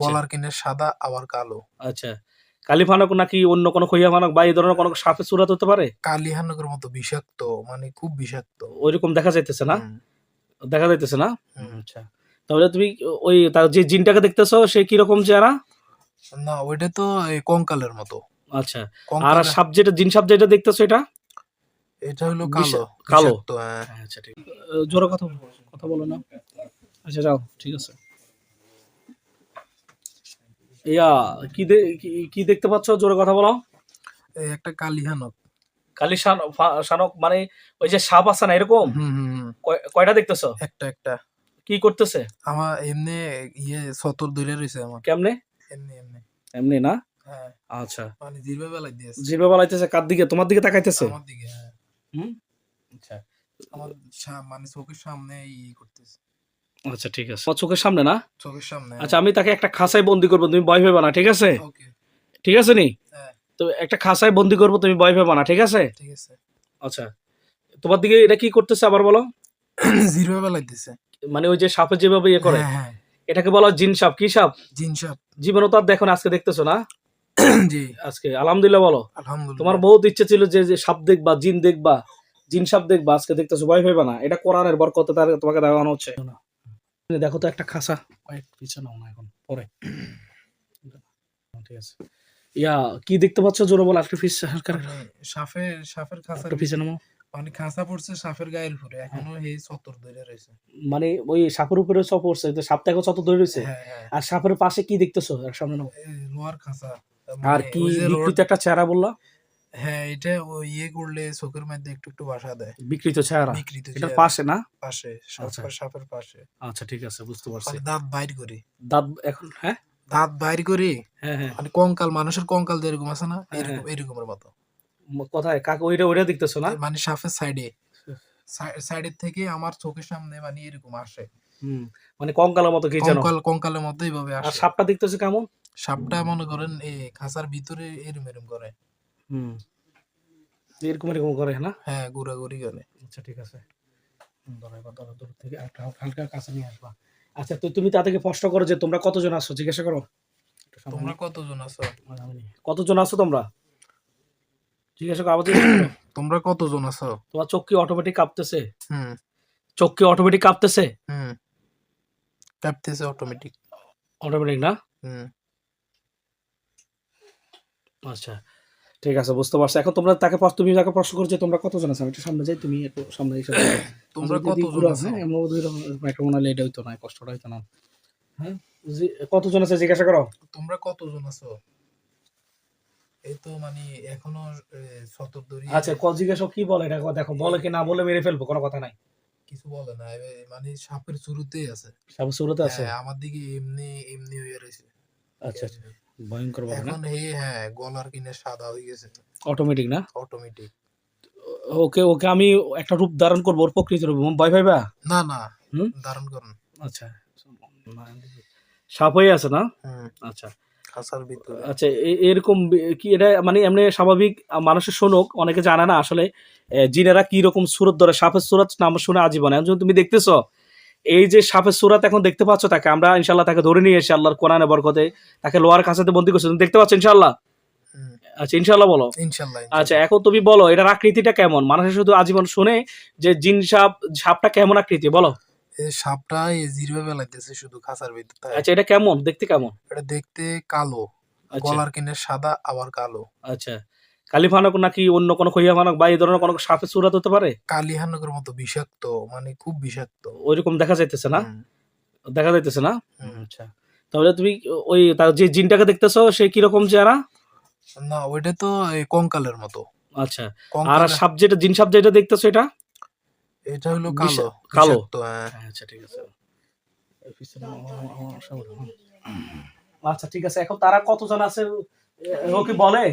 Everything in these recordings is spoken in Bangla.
গলার কিনে সাদা আবার কালো। আচ্ছা, কালী ফানক নাকি অন্য কোনো খইয়া ফানক বা এই ধরনের কোনো সাপের সুরাত হতে পারে? কালী হানকের মতো বিষাক্ত, মানে খুব বিষাক্ত। ওইরকম দেখা যাইতেছে না? হুম, দেখা যাইতেছে না? হুম। আচ্ছা, তাহলে তুমি ওই তার যে জিনটাকে দেখতেছো সে কিরকম চেহারা? না, ওইটা তো এই কঙ্কালের মতো। আচ্ছা, আর কঙ্কালে সাপ যেটা জিন সাপ যেটা দেখতেছো এটা এটা হলো কালো, কালো। বিষাক্ত। হ্যাঁ। আচ্ছা ঠিক, জোরে কথা কথা বলো না। আচ্ছা যাও, ঠিক আছে। ইয়া কি দেখতে পাচ্ছ, জোরে কথা বলো। এই একটা কালী হানক। কালি শানক মানে ওই যে সাপ আছে না এরকম? হুম, হুম, হুম। কয়টা দেখতেছো? একটা। কি করতেছে? আমার এমনি সতর ধরে রইছে আমার। কেমনে? এমনি, এমনি। এমনি না? হ্যাঁ, আচ্ছা, মানে জিরবে বেলায় দিয়েছে। জিভে বালাইতেছে কার দিকে? তোমার দিকে তাকাইতেছে? আমার দিকে, হ্যাঁ। হুম, আচ্ছা আমার মানে চোখের সামনে করতেছে। আচ্ছা ঠিক আছে, আমার চোখের সামনে না? চোখের সামনে। আচ্ছা, আমি তাকে একটা খাঁচায় বন্দি করবো, তুমি ভয় পেবে না, ঠিক আছে? ওকে। ঠিক আছে নি? হ্যাঁ, তো একটা খাঁচায় বন্দি করবো, তুমি ভয় পেবে না, ঠিক আছে? ঠিক আছে। আচ্ছা, তোমার দিকে এটা কি করতেছে আবার বলো? জিরবে বেলায় দিছে। মানে ওই যে সাপের যেভাবে ইয়ে করে, হ্যাঁ, হ্যাঁ। এটাকে বলা হয় জিন সাপ। কি সাপ? জিন সাপ। জীবনে তো আর দেখো না, আজকে দেখতেছো না? জি, আজকে আলহামদুলিল্লাহ বলো। তোমার আলহামদুলিল্লাহ। বহুত ইচ্ছে ছিল যে সাপ দেখবা, জিন দেখবা, জিন সাপ দেখবা, আজকে দেখতেছো, ভয় পাইবা না। এটা কোরআনের বরকতে তোমাকে দেখানো হচ্ছে। দেখো তো একটা খাসা, পিছনে নাও না এখন, পরে। ঠিক আছে। ইয়া কি দেখতে পাচ্ছ, জোরে বল, একটু পিছ হালকা মানে সাপের খাঁচার একটু পিছনে নাও। মানে খাঁচা পড়ছে সাপের গায়ের উপরে, এখনো এই চত্বর ধরে রয়েছে। মানে ওই সাপের উপরে সব পড়ছে, তো সাপটা এখন চত ধরে রয়েছে। হ্যাঁ, হ্যাঁ। আর সাপের পাশে কি দেখতেছো এক সামনে নাও। লোহার খাঁচা। আর মানে কি ওই যে বিকৃত একটা চেহারা বললা? হ্যাঁ, এটা ওই করলে চোখের মধ্যে একটু একটু বাসা দেয়। বিকৃত চেহারা বিকৃত এটার চেহারা। পাশে না? পাশে, আচ্ছা সাপের পাশে। আচ্ছা ঠিক আছে, বুঝতে পারছি। মানে দাঁত বাইর করি। দাঁত এখন, হ্যাঁ দাঁত বাইর করি। হ্যাঁ হ্যাঁ মানে কঙ্কাল, মানুষের কঙ্কাল যেরকম আছে না, হ্যাঁ হ্যাঁ। এরকমের মতো। কোথায় কাকে? ওইটা ওইটা দেখতেছো না? মানে সাপের সাইডের থেকে আমার চোখের সামনে মানে এরকম আসে। হুম, মানে কঙ্কালের মতো কি যেন। কঙ্কালের মতো এইভাবে আর আসে। সাপটা দেখতেছো কেমন? সাপটা মনে করেন খাঁচার ভিতরে এরম করে। হুম, এরকম এরকম করে না? হ্যাঁ, ঘোরাঘুরি করে। আচ্ছা ঠিক আছে। ধরো এবার ধরো দূর থেকে একটা হালকা কাছে নিয়ে আসবা। আচ্ছা, তো তুমি তাদেরকে প্রশ্ন করো যে তোমরা কতজন আছো, জিজ্ঞাসা করো। একটু সামনে তোমরা নিয়ে। কতজন আছো? কতজন আছো তোমরা? জিজ্ঞাসা করো, আবার জিজ্ঞাসা করো। তোমরা কতজন আছো? তোমার চোখ কি অটোমেটিক কাঁপতেছে? হুম, চোখ কি অটোমেটিক কাঁপতেছে? হুম। কাঁপতেছে অটোমেটিক। অটোমেটিক না? হুম। আচ্ছা ঠিক আছে, বুঝতে পারছি। এখন তুমি তাকে প্রশ্ন করো যে তোমরা কতজন আছো। আমি একটু সামনে যাই, তুমি একটু সামনে এসে তোমরা কতজন আছো? হ্যাঁ এমন মাইক্রোফোন আনলে এটা হইতো না, কষ্টটা হইতো না। হ্যাঁ, কতজন আছে জিজ্ঞাসা করো। তোমরা কতজন আছো? এই তো মানে এখনো সতর দড়িয়ে আচ্ছা, জিজ্ঞাসা কি বলে এটা দেখো, বলে কি না বলে মেরে ফেলবো, কোনো কথা নাই। কিছু বলে না, মানে সাপের শুরুতেই আছে। সব শুরুতে আছে। হ্যাঁ, আমার দিকে এমনি এমনি হয়ে রয়েছে। আচ্ছা আচ্ছা, ভয়ঙ্কর বলে না? এখন হ্যাঁ, গলার কিনে সাদা হয়ে গেছে। অটোমেটিক না? অটোমেটিক। ওকে ওকে আমি একটা রূপ ধারণ করবো, ওর প্রকৃতির রূপ, ভয় পাইবা? না, না, হুম, ধারণ করুন। আচ্ছা, সাপ হয়ে আছে না? হুম, আচ্ছা খাঁচার ভিতরে। আচ্ছা, এরকম কি এটা মানে এমনি স্বাভাবিক মানুষের শোনক, অনেকে জানে না আসলে জিনেরা কি রকম সুরত ধরে। সাপের সুরত নাম শুনে আজীবন, এখন তুমি দেখতেছো এই যে সাপের সুরাত এখন দেখতে পাচ্ছ, তাকে আমরা ইনশাল্লাহ তাকে ধরে নিয়ে এসে আল্লাহর কোরআনে বরকতে তাকে লোহার কাছাতে বন্দি করছে, তুমি দেখতে পাচ্ছ ইনশাল্লাহ। হুম, আচ্ছা ইনশাল্লাহ বলো। ইনশাল্লাহ, আচ্ছা, ইনশাল্লাহ। এখন তুমি বলো এটার আকৃতিটা কেমন? মানুষের শুধু আজীবন শুনে যে জিন সাপ, সাপটা কেমন আকৃতি বলো। এই সাপটা জিরবে বেলাইতেছে শুধু খাঁচার ভিতর, তাই। আচ্ছা, এটা কেমন দেখতে, কেমন? এটা দেখতে কালো। আচ্ছা গলার কিনে সাদা আবার কালো। আচ্ছা, কালী ফানক নাকি অন্য কোনো খইয়া ফানক বা এই ধরনের কোনো সাপের সুরাত হতে পারে? কালী হানকের মতো বিষাক্ত, মানে খুব বিষাক্ত। ওইরকম দেখা যাইতেছে না? হুম, দেখা যাইতেছে না? হুম। আচ্ছা, তাহলে তুমি ওই তার যে জিনটাকে দেখতেছো সে কিরকম চেহারা? না, ওইটা তো কঙ্কালের মতো। আচ্ছা, আর কঙ্কালে সাপ যেটা, জিন সাপ যেটা দেখতেছো এটা এটা হলো কালো, কালো। বিষাক্ত। হ্যাঁ। আচ্ছা ঠিক আছে। আচ্ছা ঠিক আছে, এখন তারা কতজন আছে ও কি বলে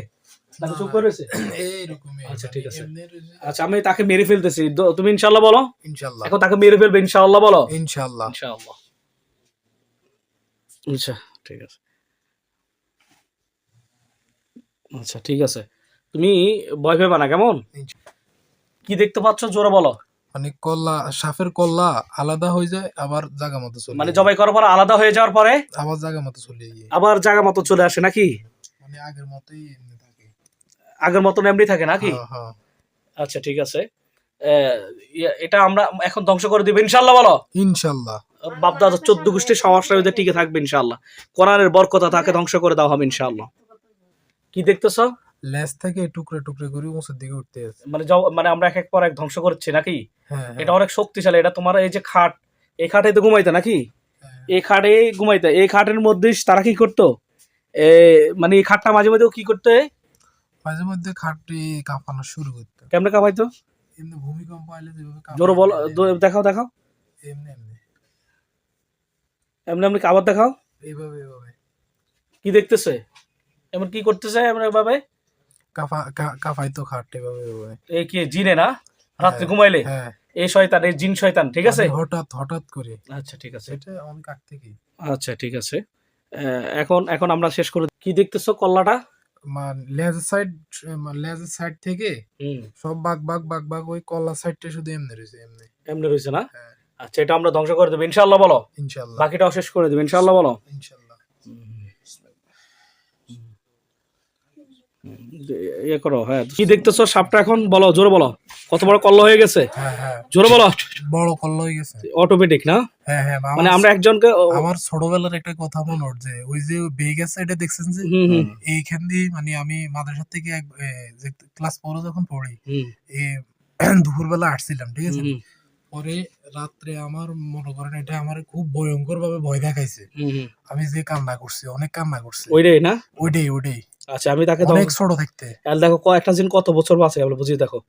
নাকি চুপ করে রয়েছে? এইরকমই, আচ্ছা মানে ঠিক আছে। এমনি রয়েছে। আচ্ছা, আমি তাকে মেরে ফেলতেছি, তুমি ইনশাল্লাহ বলো। ইনশাল্লাহ, এখন তাকে মেরে ফেলবে ইনশাআল্লাহ বলো। ইনশাল্লাহ। ইনশাআল্লাহ। আচ্ছা ঠিক আছে। আচ্ছা ঠিক আছে, তুমি ভয় পেবা না কেমন? ইনশা- কি দেখতে পাচ্ছ জোরে বলো। মানে কল্লা সাপের কল্লা আলাদা হয়ে যায়, আবার জায়গা মতো চলে মানে যায়। জবাই করার পর আলাদা হয়ে যাওয়ার পরে আবার জায়গা মতো চলে গিয়ে আবার জায়গা মতো চলে আসে নাকি? মানে আগের মতোই এমনি থাকে। আগের মতন এমনি থাকে নাকি? হ্যাঁ হ্যাঁ আচ্ছা ঠিক আছে। এটা আমরা এখন ধ্বংস করে দিব ইনশাল্লাহ, বলো। ইনশাল্লাহ। বাপদাদা 14 গোষ্ঠীর সমস্যার মধ্যে টিকে থাকবে ইনশাল্লাহ। কোরআনের বরকতা তাকে ধ্বংস করে দেওয়া হবে ইনশাল্লাহ। কি দেখতেছ? লেজ থেকে টুকরে টুকরে করে উঁচুর দিকে উঠতে আছে। মানে মানে আমরা এক এক পর এক ধ্বংস করছি নাকি? হ্যাঁ এটা অনেক শক্তিশালী। এটা তোমার এই যে খাট, এই খাটে তো ঘুমাইতে নাকি? হ্যাঁ। এই খাটে ঘুমাইতে, এই খাটের মধ্যে তারা কি করতো? মানে এই খাটটা মাঝে মাঝেও কি করতে, মাঝে মধ্যে খাটটি কাঁপানো শুরু করতো। কেমনে কাঁপাইতো? এমনি ভূমিকম্প আইলে যেভাবে জোরে বলো, কাঁপায়, দেখাও দেখাও, এমনি এমনি এমনি এমনি আবার দেখাও। এইভাবে এইভাবে কি দেখতেছে? এমন কি করতেছে এমন ভাবে? কাঁপাইতো খাট এভাবে এভাবে। এই কি জিনে না? রাত্রে হ্যাঁ, ঘুমাইলে হ্যাঁ এই শয়তান, এই জিন শয়তান, ঠিক আছে? মানে হঠাৎ হঠাৎ করে। আচ্ছা ঠিক আছে, এটা অনেক আগ থেকেই। আচ্ছা ঠিক আছে। এখন এখন আমরা শেষ করে, কি দেখতেছো কল্লাটা? লেজের সাইড থেকে হুম, সব বাগ বাগ বাগ বাগ ওই কল্লা সাইডটা শুধু এমনি রয়েছে এমনি। এমনি রয়েছে না? হ্যাঁ আচ্ছা এটা আমরা ধ্বংস করে দেবো ইনশাল্লাহ, বলো। ইনশাল্লাহ বাকিটাও শেষ করে দেবো ইনশাল্লাহ, বলো। ইনশাল্লাহ। ইয়ে করো, হ্যাঁ। কি দেখতেছো সাপটা এখন, বলো, জোরে বলো। কত বড় কল্লা হয়ে গেছে? হ্যাঁ হ্যাঁ জোরে বলো। বড় কল্লা হয়ে গেছে। অটোমেটিক না? হ্যাঁ হ্যাঁ মানে আমরা একজনকে আমার ছোটবেলার একটা কথা মনে উঠছে, ওই যে বেগ আছে এটা দেখছেন যে, হুম হুম এইখান দিয়ে মানে আমি মাদ্রাসা থেকে যে ক্লাস 4 যখন পড়ি, হুম এই দুপুরবেলা আসছিলাম, ঠিক আছে। হুম পরে রাত্রে আমার মনে করেন এটা আমার খুব ভয়ঙ্কর ভাবে ভয় দেখাইছে। হুম হুম। আমি যে কান্না করছি, অনেক কান্না করছি। ওইটাই না? ওইটাই ওইটাই আচ্ছা আমি তাকে অনেক ছোট থাকতে। আর দেখো একটা জিন কত বছর বাঁচে আমরা বুঝিয়ে দেখো।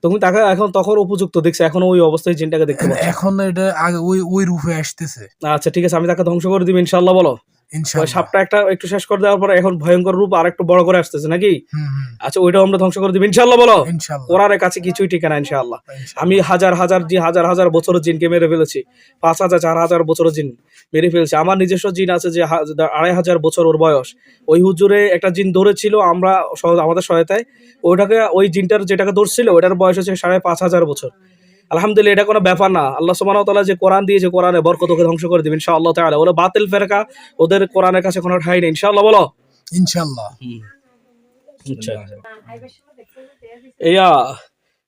তুমি তাকে এখন তখন উপযুক্ত দেখছো, এখন ওই অবস্থায় জিনটাকে দেখতে পাচ্ছ। এখন এটা আগে ওই ওই রূপে আসতেছে। আচ্ছা ঠিক আছে, আমি তাকে ধ্বংস করে দিব ইনশাল্লাহ, বলো। ওই ইনশাআল্লাহ। সাপটা একটা একটু শেষ করে দেওয়ার পরে এখন ভয়ঙ্কর রূপ আর একটু বড় করে আসতেছে নাকি? হুম হুম আচ্ছা ওইটাও আমরা ধ্বংস করে দিব ইনশাল্লাহ, বলো। ইনশাআল্লাহ কোরআনের কাছে কিছুই ঠিকানা ইনশাআল্লাহ। ইনশাআল্লাহ। আমি হাজার হাজার বছরের জিনকে মেরে ফেলেছি, 5,000 4,000 বছরের জিন মেরে ফেলেছি। আমার নিজস্ব জিন আছে যে 2,500 বছর ওর বয়স। ওই হুজুরে একটা জিন ধরেছিল, আমরা আমাদের সহায়তায় ওইটাকে, ওই জিনটার যেটাকে ধরছিল ওইটার বয়স হচ্ছে 5,500 বছর। আলহামদুলিল্লাহ, এটা কোনো ব্যাপার না। আল্লাহ সুবহানাহু ওয়া তাআলা যে কোরআন দিয়েছে, কোরআনে বরকত, ওকে ধ্বংস করে দিবেন ইনশাআল্লাহ তাআলা। ওরা বাতিল ফেরকা, ওদের কোরআনের কাছে কোনো ঠাঁই নেই ইনশাআল্লাহ, বলো। ইনশাআল্লাহ। আচ্ছা এইয়া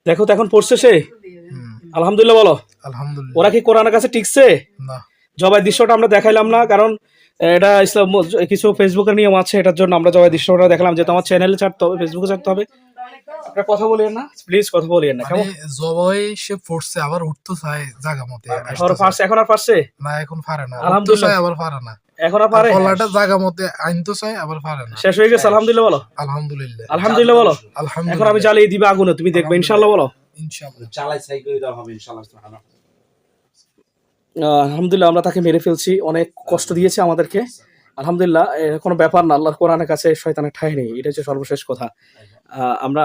দেখো তো এখন পড়ছে সে, হুম আলহামদুলিল্লাহ বলো। আলহামদুলিল্লাহ। ওরা কি কোরআনের কাছে টিকছে? না জবাই দৃশ্যটা আমরা দেখাইলাম না, কারণ এটা ইসলাম কিছু ফেসবুকের নিয়ম আছে, এটার জন্য আমরা জবাই দৃশ্যটা দেখালাম, যে তোমার চ্যানেলে ছাড়তে হবে, ফেসবুকে ছাড়তে হবে। আপনারা কথা বলিয়েন না প্লিজ, কথা বলিয়েন না, কেমন? মানে জবাই সে পড়ছে আবার উঠতে চায় জায়গা মতে। আর পারছে, এখন আর পারছে? না এখন পারে না। আলহামদুলিল্লাহ। উঠতে চায় আবার পারে না। এখন আর পারে? কলাটা জায়গা মতে আনতে চায় আবার পারে না। শেষ হয়ে গেছে আলহামদুলিল্লাহ বলো। আলহামদুলিল্লাহ আলহামদুলিল্লাহ বলো। এখন আলহামদুলিল্লাহ। আমি জ্বালিয়ে দিবে আগুনে, তুমি দেখবে ইনশাআল্লাহ, বলো। ইনশাআল্লাহ চালাই সাই করে দেওয়া হবে ইনশাআল্লাহ সুবহানাহু। আলহামদুলিল্লাহ, আমরা তাকে মেরে ফেলছি, অনেক কষ্ট দিয়েছে আমাদেরকে। আলহামদুলিল্লাহ, কোনো ব্যাপার না, আল্লাহর কোরআনের কাছে শয়তানের ঠাঁই নেই, এটা হচ্ছে সর্বশেষ কথা। আমরা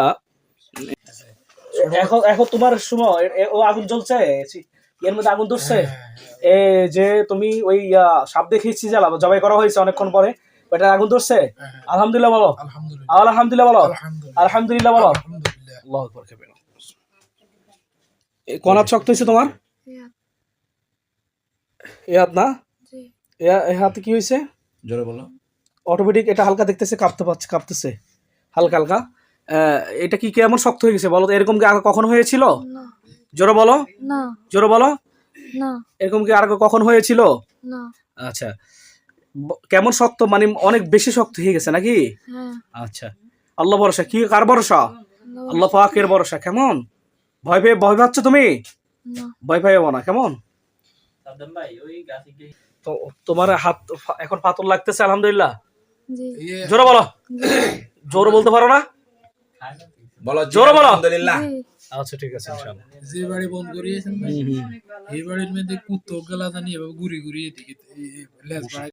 এখন এখন তোমার সময় ও আগুন জ্বলছে, এর মধ্যে আগুন ধরছে। এ যে তুমি ওই সাপ দেখিয়েছি, জবাই করা হয়েছে অনেকক্ষণ পরে, ওইটা আগুন ধরছে। আলহামদুলিল্লাহ বলো। আলহামদুলিল্লাহ আলহামদুলিল্লাহ বলো। আলহামদুলিল্লাহ আলহামদুলিল্লাহ বলো। আলহামদুলিল্লাহ। আল্লাহু আকবার কাবীরা। কোন হাত শক্ত হয়েছে তোমার? এই হাত না? এই হাতে কি হয়েছে? জোরে বলো। অটোমেটিক এটা হালকা দেখতেছে, কাঁপতেছে হালকা হালকা। এটা কি কেমন শক্ত হয়ে গেছে বলো তো? এরকম কি আগে কখনো হয়েছিল? না জোরে বলো, না জোরে বলো। না এরকম কি আগে কখনো হয়েছিল? না। আচ্ছা কেমন শক্ত, মানে অনেক বেশি শক্ত হয়ে গেছে নাকি? হ্যাঁ আচ্ছা আল্লাহ ভরসা। কি কার ভরসা? আল্লাহ পাকের ভরসা। কেমন ভয় পাচ্ছ তুমি? না ভয় পাইও না, কেমন? তো তোমার হাত এখন পাথর লাগতেছে আলহামদুলিল্লাহ? জি জোরে বলো। জোরে বলতে পারো না? বলো জোরে বলো। আলহামদুলিল্লাহ। জি আচ্ছা ঠিক আছে ইনশাআল্লাহ। যে বাড়ি বন্ধ করিয়েছেন এই বাড়ির মধ্যে কুত্তো গেলা জানি এভাবে ঘুরি ঘুরি এদিকে লেজ বাড়ায়